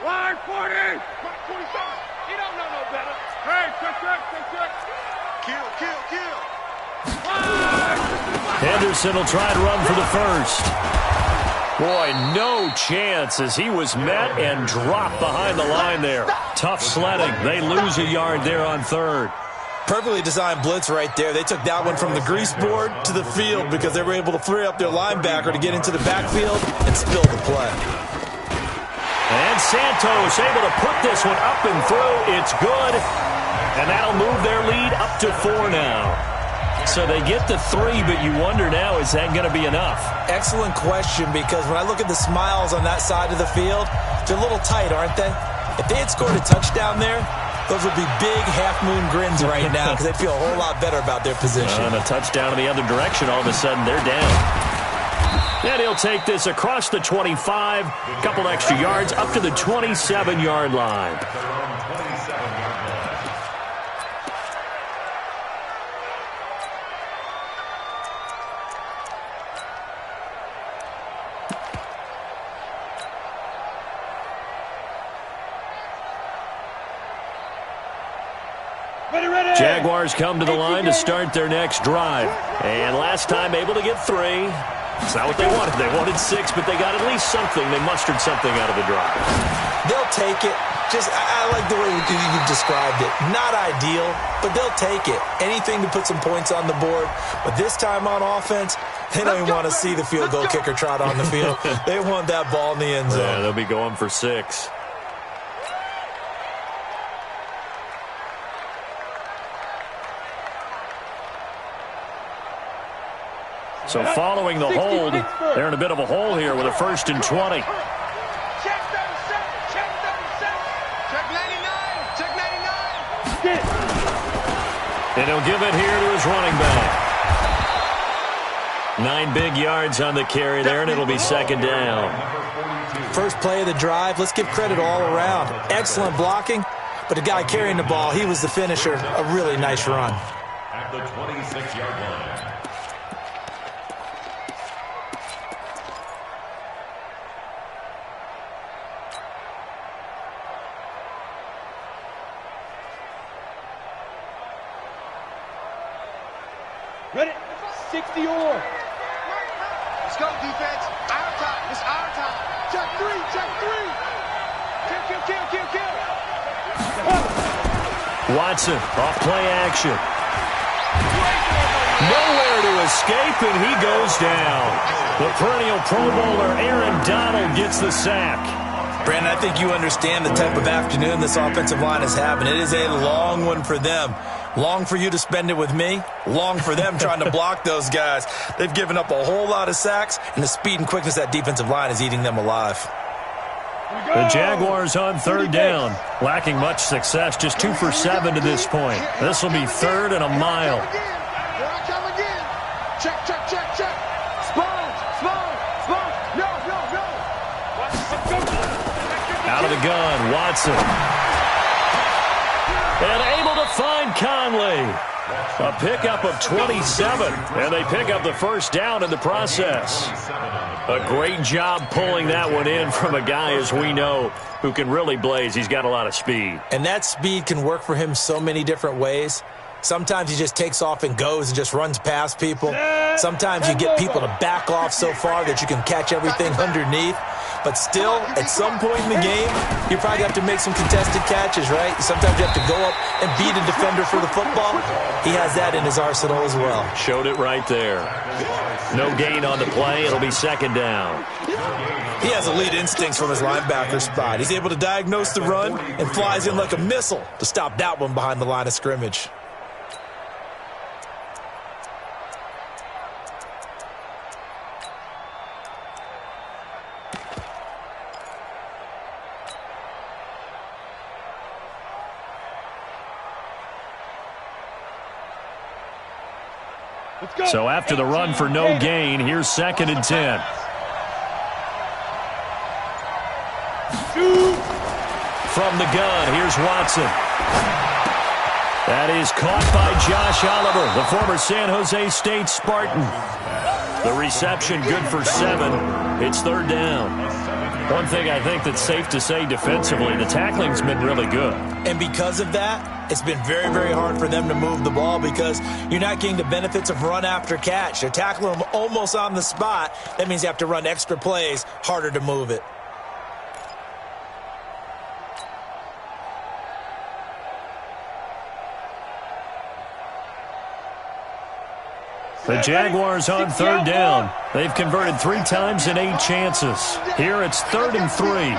Line 40! 27! He don't know no better. Hey, check. Kill. Henderson will try and run for the first. Boy, no chance as he was met and dropped behind the line there. Tough sledding. They lose a yard there on 3rd. Perfectly designed blitz right there. They took that one from the grease board to the field because they were able to free up their linebacker to get into the backfield and spill the play. And Santos able to put this one up and through. It's good. And that'll move their lead up to 4 now. So they get to 3, but you wonder now, is that going to be enough? Excellent question, because when I look at the smiles on that side of the field, they're a little tight, aren't they? If they had scored a touchdown there, those would be big half-moon grins right now because they'd feel a whole lot better about their position. And a touchdown in the other direction, all of a sudden they're down. And he'll take this across the 25, a couple extra yards, up to the 27-yard line. Jaguars come to the line to start their next drive. And last time able to get 3. It's not what they wanted. They wanted 6, but they got at least something. They mustered something out of the drive. They'll take it. I like the way you've described it. Not ideal, but they'll take it. Anything to put some points on the board. But this time on offense, they don't even want to see the field goal kicker trot on the field. They want that ball in the end zone. Yeah, they'll be going for 6. So following the hold, they're in a bit of a hole here with a 1st and 20. Check 37. Check 37. Check 99. Check 99. And he'll give it here to his running back. 9 big yards on the carry there, and it'll be 2nd down. First play of the drive, let's give credit all around. Excellent blocking, but the guy carrying the ball, he was the finisher. A really nice run. At the 26-yard line. 60 or. Let's go, defense. Our time. It's our time. Check three. Check three. Kill. Watson, off play action. Nowhere to escape, and he goes down. The perennial Pro Bowler Aaron Donald gets the sack. Brandon, I think you understand the type of afternoon this offensive line is having. It is a long one for them. Long for you to spend it with me. Long for them trying to block those guys. They've given up a whole lot of sacks, and the speed and quickness of that defensive line is eating them alive. The Jaguars on third down. Lacking much success, just 2 for 7 to this point. This will be 3rd and a mile. Here I come again. Check. Spawn. No. Out of the gun, Watson. And able to find Conley. A pickup of 27, and they pick up the first down in the process. A great job pulling that one in from a guy, as we know, who can really blaze. He's got a lot of speed. And that speed can work for him so many different ways. Sometimes he just takes off and goes and just runs past people. Sometimes you get people to back off so far that you can catch everything underneath. But still, at some point in the game, you probably have to make some contested catches, right? Sometimes you have to go up and beat a defender for the football. He has that in his arsenal as well. Showed it right there. No gain on the play. It'll be 2nd down. He has elite instincts from his linebacker spot. He's able to diagnose the run and flies in like a missile to stop that one behind the line of scrimmage. So after the run for no gain, here's 2nd and 10. From the gun, here's Watson. That is caught by Josh Oliver, the former San Jose State Spartan. The reception good for 7. It's 3rd down. One thing I think that's safe to say defensively, the tackling's been really good. And because of that, it's been very, very hard for them to move the ball because you're not getting the benefits of run after catch. They're tackling them almost on the spot. That means you have to run extra plays, harder to move it. The Jaguars on 3rd down. They've converted 3 times in 8 chances. Here it's 3rd and 3.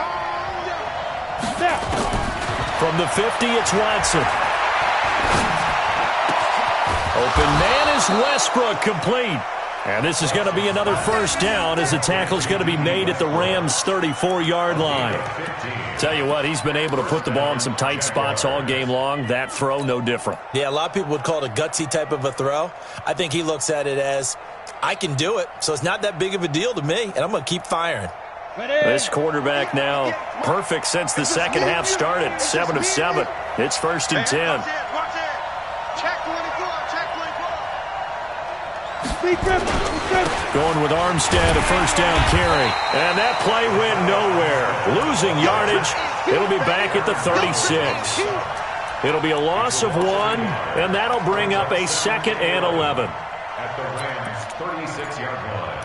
From the 50, it's Watson. Open man is Westbrook, complete. And this is going to be another first down as the tackle's going to be made at the Rams' 34-yard line. Tell you what, he's been able to put the ball in some tight spots all game long. That throw, no different. Yeah, a lot of people would call it a gutsy type of a throw. I think he looks at it as, I can do it, so it's not that big of a deal to me, and I'm going to keep firing. This quarterback now perfect since the second half started. 7 of 7. It's 1st and 10. Watch it. Check 24. Going with Armstead, a first down carry. And that play went nowhere. Losing yardage. It'll be back at the 36. It'll be a loss of 1, and that'll bring up a 2nd and 11. At the Rams' 36-yard line.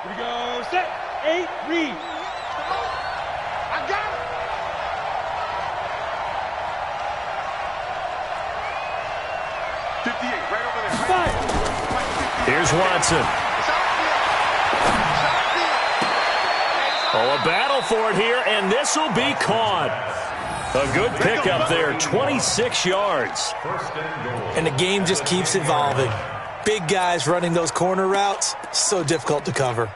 Here we go. Set. 8. Read. I got it. Right over there. Fire. Here's Watson. Oh, a battle for it here, and this will be caught. A good pickup there, 26 yards. And the game just keeps evolving. Big guys running those corner routes, so difficult to cover.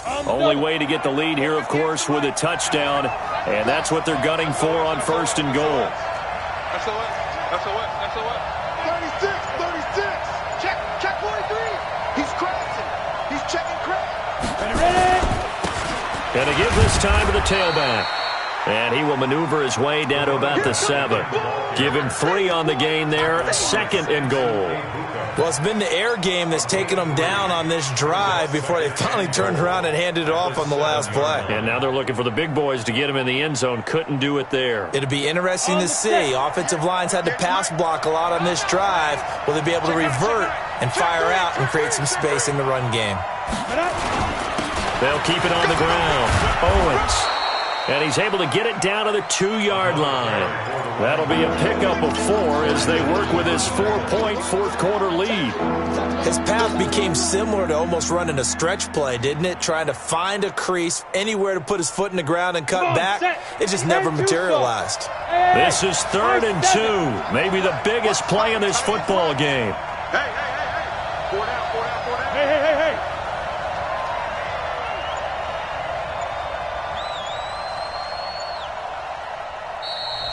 Only way to get the lead here, of course, with a touchdown, and that's what they're gunning for on 1st and goal. That's a what? That's a what? That's a what? 36, 36. Check 43. He's crashing. He's checking crash. Ready. Going to give this time to the tailback. And he will maneuver his way down to about the 7. Give him 3 on the gain there. 2nd and goal. Well, it's been the air game that's taken them down on this drive before they finally turned around and handed it off on the last play. And now they're looking for the big boys to get him in the end zone. Couldn't do it there. It'll be interesting to see. Offensive lines had to pass block a lot on this drive. Will they be able to revert and fire out and create some space in the run game? They'll keep it on the ground. Owens. And he's able to get it down to the 2-yard line. That'll be a pickup of 4 as they work with his 4-point fourth-quarter lead. His path became similar to almost running a stretch play, didn't it? Trying to find a crease, anywhere to put his foot in the ground and cut back. It just never materialized. This is 3rd and 2. Maybe the biggest play in this football game. Hey. 4 down. Hey.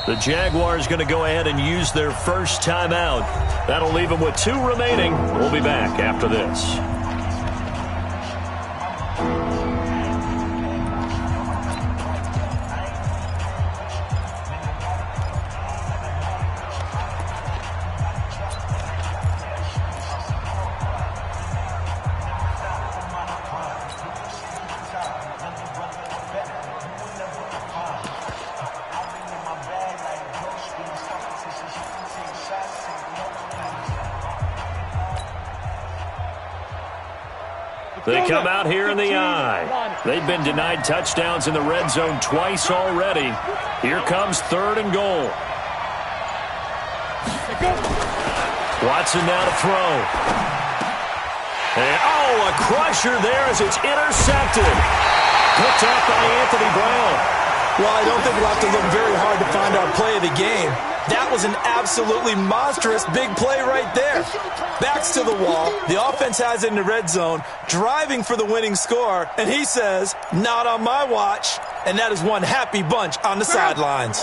The Jaguars going to go ahead and use their first timeout. That'll leave them with 2 remaining. We'll be back after this. They come out here in the eye. They've been denied touchdowns in the red zone twice already. Here comes 3rd and goal. Watson now to throw. And, a crusher there as it's intercepted. Picked off by Anthony Brown. Well, I don't think we'll have to look very hard to find our play of the game. That was an absolutely monstrous big play right there. Backs to the wall. The offense has it in the red zone, driving for the winning score, and he says, not on my watch. And that is one happy bunch on the sidelines.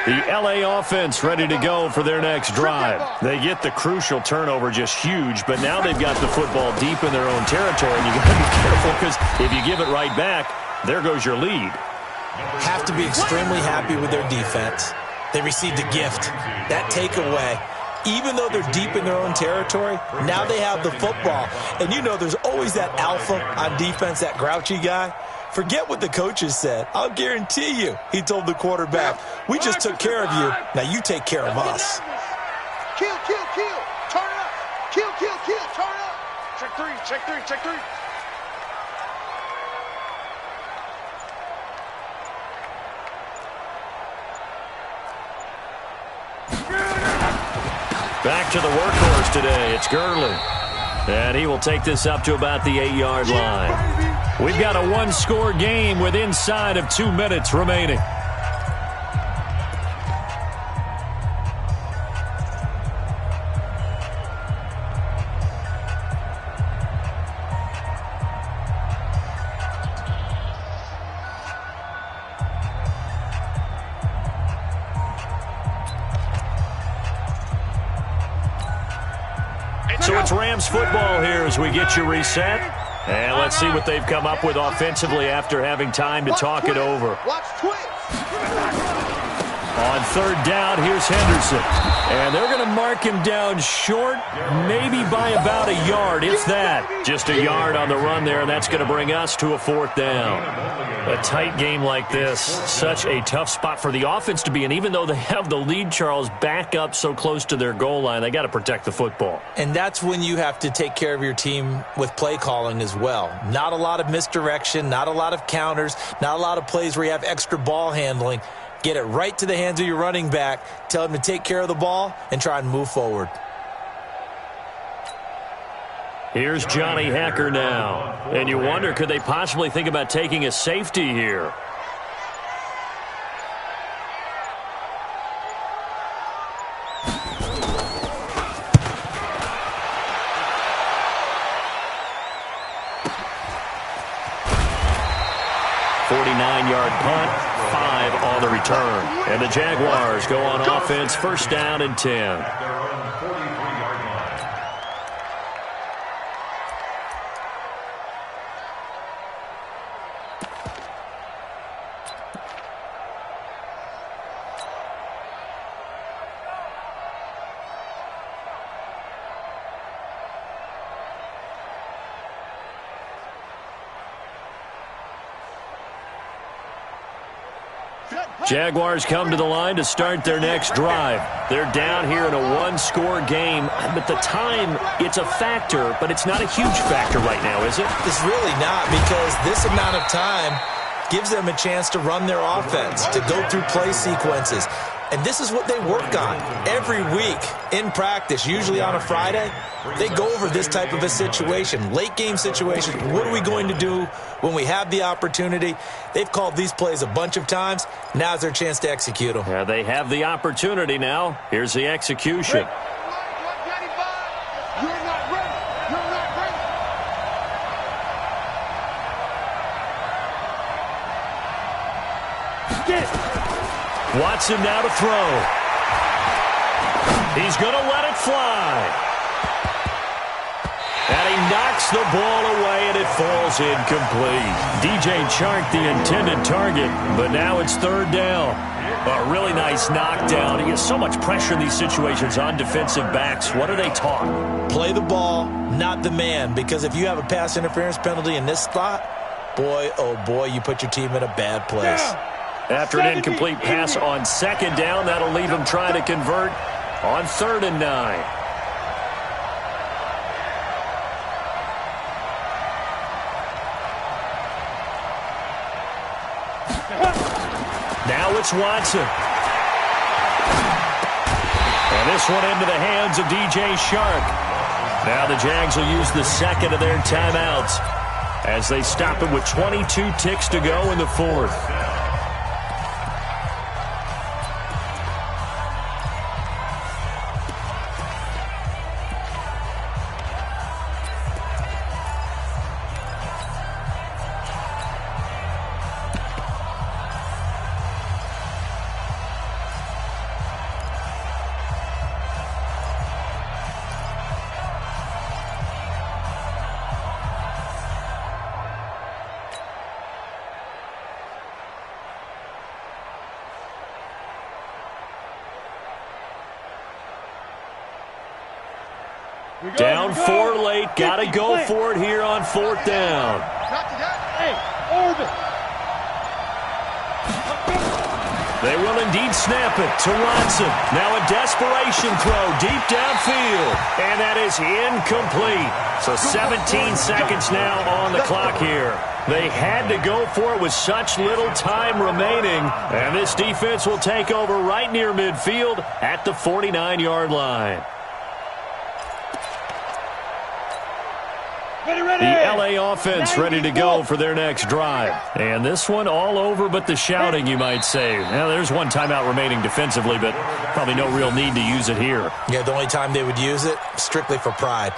The L.A. offense ready to go for their next drive. They get the crucial turnover, just huge, but now they've got the football deep in their own territory, and you got to be careful because if you give it right back, there goes your lead. Have to be extremely happy with their defense. They received a gift. That takeaway, even though they're deep in their own territory, now they have the football. And you know there's always that alpha on defense, that grouchy guy. Forget what the coaches said. I'll guarantee you, he told the quarterback, we just took care of you. Now you take care of us. Kill. Turn up. Kill. Turn up. Check 3. Back to the workhorse today. It's Gurley. And he will take this up to about the 8-yard line. We've got a 1-score game with inside of 2 minutes remaining. So it's Rams football here as we get you reset. And let's see what they've come up with offensively after having time to talk it over. Watch twins. On 3rd down, here's Henderson. And they're going to mark him down short, maybe by about a yard, if that. Just a yard on the run there, and that's going to bring us to a 4th down. A tight game like this, such a tough spot for the offense to be in. Even though they have the lead, Charles, back up so close to their goal line, they got to protect the football. And that's when you have to take care of your team with play calling as well. Not a lot of misdirection, not a lot of counters, not a lot of plays where you have extra ball handling. Get it right to the hands of your running back. Tell him to take care of the ball and try and move forward. Here's Johnny Hacker now. And you wonder, could they possibly think about taking a safety here? 49-yard punt, 5 on the return. And the Jaguars go on offense, first down and 10. At their own 43-yard line. Jaguars come to the line to start their next drive. They're down here in a one-score game. But the time, it's a factor, but it's not a huge factor right now, is it? It's really not, because this amount of time gives them a chance to run their offense, to go through play sequences. And this is what they work on every week in practice, usually on a Friday. They go over this type of a situation, late-game situation. What are we going to do when we have the opportunity? They've called these plays a bunch of times. Now's their chance to execute them. Yeah, they have the opportunity now. Here's the execution. Watson now to throw. He's going to let it fly. And he knocks the ball away, and it falls incomplete. DJ Chark, the intended target, but now it's third down. A really nice knockdown. He has so much pressure in these situations on defensive backs. What are they taught? Play the ball, not the man, because if you have a pass interference penalty in this spot, boy, oh boy, you put your team in a bad place. After an incomplete pass on second down, that'll leave him trying to convert on 3rd and 9. Now it's Watson. And this one into the hands of DJ Chark. Now the Jags will use the second of their timeouts as they stop it with 22 ticks to go in the 4th. Down 4 late. Got to go for it here on 4th down. They will indeed snap it to Watson. Now a desperation throw deep downfield. And that is incomplete. So 17 seconds now on the clock here. They had to go for it with such little time remaining. And this defense will take over right near midfield at the 49-yard line. The LA offense ready to go for their next drive. And this one all over but the shouting, you might say. Now, there's one timeout remaining defensively, but probably no real need to use it here. Yeah, the only time they would use it, strictly for pride.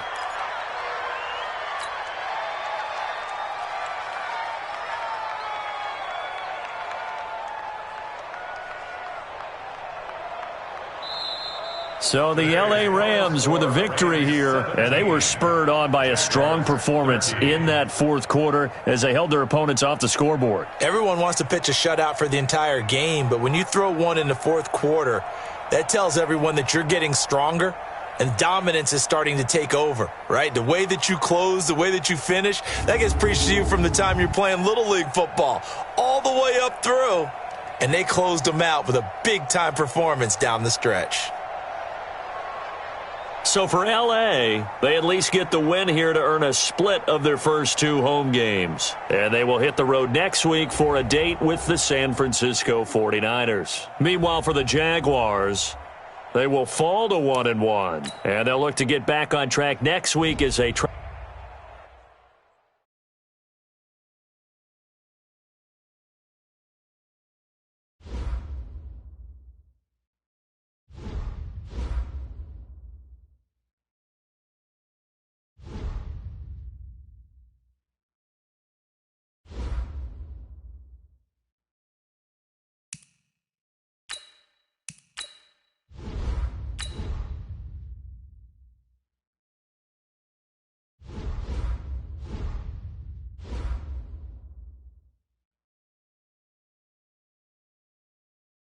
So the L.A. Rams with a victory here, and they were spurred on by a strong performance in that 4th quarter as they held their opponents off the scoreboard. Everyone wants to pitch a shutout for the entire game, but when you throw one in the 4th quarter, that tells everyone that you're getting stronger and dominance is starting to take over, right? The way that you close, the way that you finish, that gets preached to you from the time you're playing Little League football all the way up through. And they closed them out with a big-time performance down the stretch. So for L.A., they at least get the win here to earn a split of their first 2 home games. And they will hit the road next week for a date with the San Francisco 49ers. Meanwhile, for the Jaguars, they will fall to 1-1. And they'll look to get back on track next week as they try